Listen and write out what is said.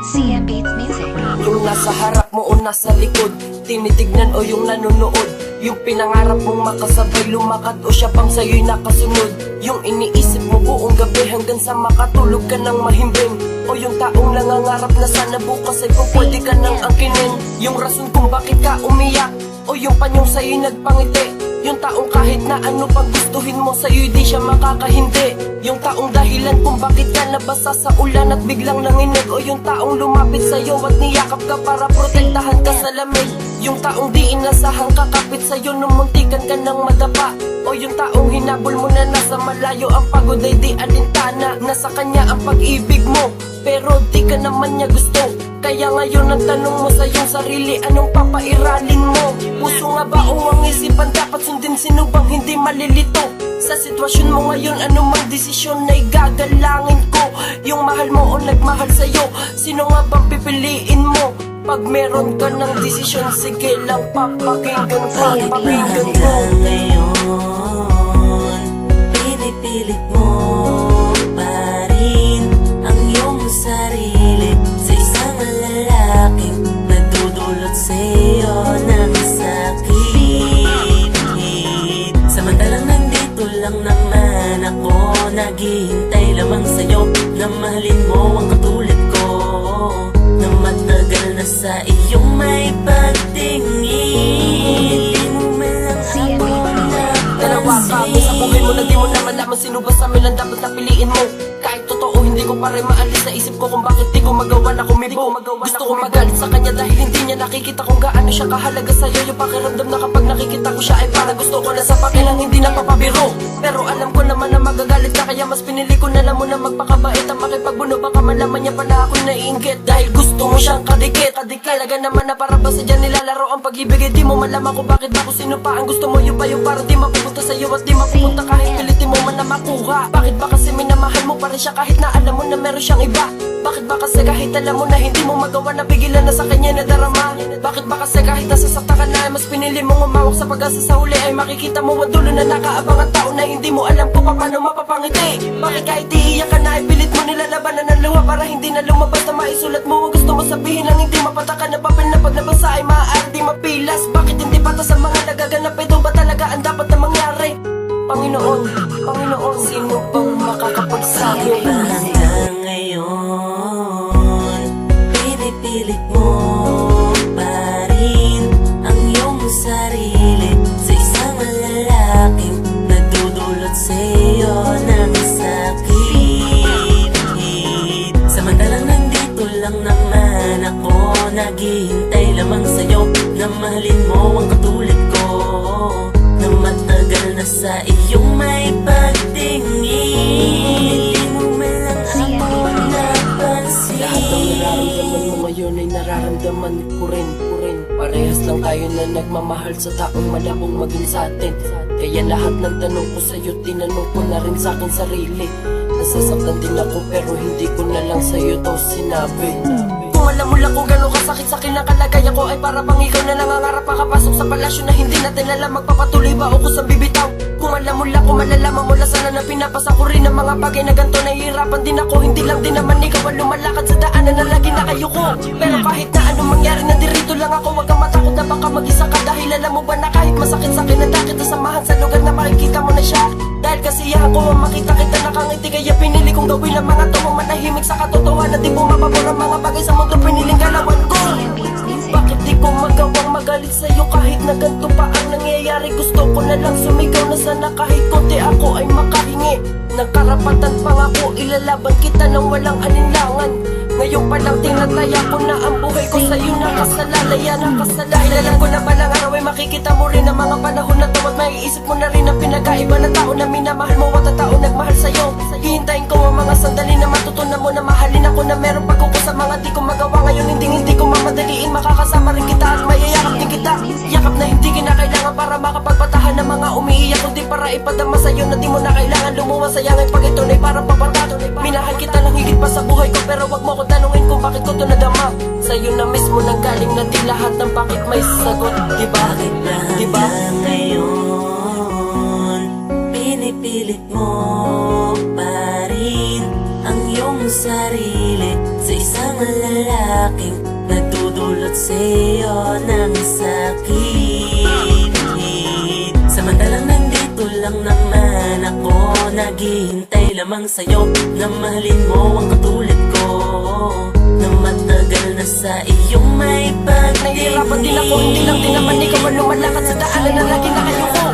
CM Beats Music. Yung nasa harap mo o nasa likod, tinitignan o yung nanonood. Yung pinangarap mong makasabay lumakad o siya pang sa'yo'y nakasunod. Yung iniisip mo buong gabi hanggang sa makatulog ka ng mahimbing. O yung taong nangangarap na sana bukas ay pupwede ka nang angkinin. Yung rason kung bakit ka umiyak, o yung panyong sa'yo'y nagpangiti. Yung taong kahit na ano pang gustuhin mo sa'yo'y di siya makakahindi. Yung taong dahilan kung bakit ka nabasa sa ulan at biglang nanginig. O yung taong lumapit sa'yo at niyakap ka para protektahan ka sa lamig. Yung taong di inasahang kakapit sa'yo nung muntikan ka ng madapa. O yung taong hinabol mo na nasa malayo, ang pagod ay di alintana. Nasa kanya ang pag-ibig mo, pero di ka naman niya gusto. Kaya ngayon ang tanong mo sa iyong sarili, anong papairalin mo? Puso nga ba o ang isipan dapat sundin? Sino bang hindi malilito? Sa sitwasyon mo ngayon, anumang desisyon ay gagalangin ko. Yung mahal mo o nagmahal sa'yo, sino nga bang pipiliin mo? Pag meron ka ng desisyon, sige lang papakinggan ko, papakinggan ko. Ngayon, pinipilit mo pa rin ang iyong sarili sa isang lalaking nagdudulot sa'yo ng sakit. Samantalang nandito lang naman ako, naghihintay lamang sa'yo na mahalin mo ang katulad ko, na matagal na sa iyong may pagtingin. Di mo man lang ako Dalawa kami sa buhay mo na di mo naman laman, sino ba sa amin ang dapat na piliin mo? Kahit totoo hindi ko pa rin maalis sa isip ko kung bakit di ko magawa na kumibo. Gusto ko magalit sa kanya dahil hindi niya nakikita kung gaano siya kahalaga sa'yo. Yung pakiramdam na kapag nakikita ko siya ay para gusto ko na sa pakilang hindi na papabiro. Pero alam ko naman na magagalit ka, kaya mas pinili ko na lang muna magpakabait ang makipagbuno. Baka malaman niya pala ako'y naiinggit dahil gusto mo siyang kadikit. Talaga naman na para ba sa dyan nilalaro ang pag-ibig, di mo malaman kung bakit ba kung sino pa ang gusto mo. Yung pa yung para di mapupunta sa'yo at di mapupunta kahit pilitin mo man na makuha. Bakit ba kasi minamahal mo pa rin siya kahit na alam mo na meron siyang iba? Bakit ba kasi kahit alam mo na hindi mo magawa na pigilan na sa kanya na darama? Bakit ba kasi kahit nasasakta ka na ay mas pinili mong umawak sa pag-asa sa huli ay makikita mo ang dulo na nakaabang ang tao na hindi mo alam kung paano mapapangiti? Bakit kahit iiyak ka na ay pilit mo nilalabanan ng luha para hindi na lumabas na maisulat mo ang gusto mo sabihin lang hindi mapatakan na papel na pag nabasa ay maaari di mapilas? Bakit hindi patas ang mga nagaganap? Ito ba talaga ang dapat na mangyari? Panginoon, Panginoon, sino bang makakapagsabi? Hanggang ngayon, pinipilit mo pa rin ang iyong sarili sa isang lalaking nagdudulot sa'yo ng sakit. Samantalang nandito lang naman ako, naghihintay lamang sa'yo na mahalin mo ang katulad ko, na matagal na sa iyong may pagtingin. Di mo man lang ako napansin. Lahat ng nararamdaman mo ngayon ay nararamdaman ko rin. Parehas lang tayo na nagmamahal sa taong malabong maging sa atin. Kaya lahat ng tanong ko sa'yo, tinanong ko na rin sa'kin sarili. Nasasaktan din ako pero hindi ko na lang sa'yo to sinabi. Kung alam mo lang kung gano'ng kasakit sa'kin ang kalagayan ko, ay para bang ikaw na nangangarap makapasok sa palasyo na hindi natin alam magpapatuloy ba o kusang bibitaw. Kung alam mo lang, kung malalaman mo lang sana na pinapasa ko rin ang mga bagay na ganito. Nahihirapan din ako, hindi lang din naman ikaw ang lumalakad sa daanan na lagi nakayuko. Pero kahit na anong mangyari, nandirito lang ako. Huwag kang matakot na baka mag-isa ka, dahil alam mo ba na kahit masakit sa'kin na dakit na samahan sa lugar na makikita mo na siya. Dahil kasiyahan ko ang makita kita nakangiti, kaya pinili kong gawin ang mga to manahimik sa katotohanan. Di bumababor ang mga bagay sa mundo, piniling galawan ko. Bakit di ko magawang magalit sa'yo kahit na ganito pa ang nangyayari? Gusto ko na lang sumigaw na sana kahit konti ako ay makahingi. Nagkarapatan pa nga ko, ilalaban kita nang walang alinlangan. Ngayon pa lang tinataya ko na ang buhay ko sa'yo nakasalalayan. Dahil alam ko na balang araw ay makikita mo rin ang mga panahon na to, at maiisip mo na rin ang pinagkaiba na tao na minamahal mo at ang tao nagmahal sa'yo. Hihintayin ko ang mga sandali na matutunan mo na mahal mo masayangin pag ito na'y parang papatat. Minahal kita ng higit pa sa buhay ko, pero wag mo ko tanungin kung bakit ko to nadama. Sa'yo na mismo nang galing na di lahat ng bakit may sagot. Diba? Diba? Ngayon, pinipilit mo pa rin ang iyong sarili sa isang lalaking nagdudulot sa'yo ng sakit. Samantalang nandito lang naman ako, naghihintay lamang sa'yo na mahalin mo ang katulad ko, na matagal na sa iyong may pagtingin. Nahihirapan din ako, hindi lang din naman ikaw ang lumalakad sa daanan na lagi nakayuko.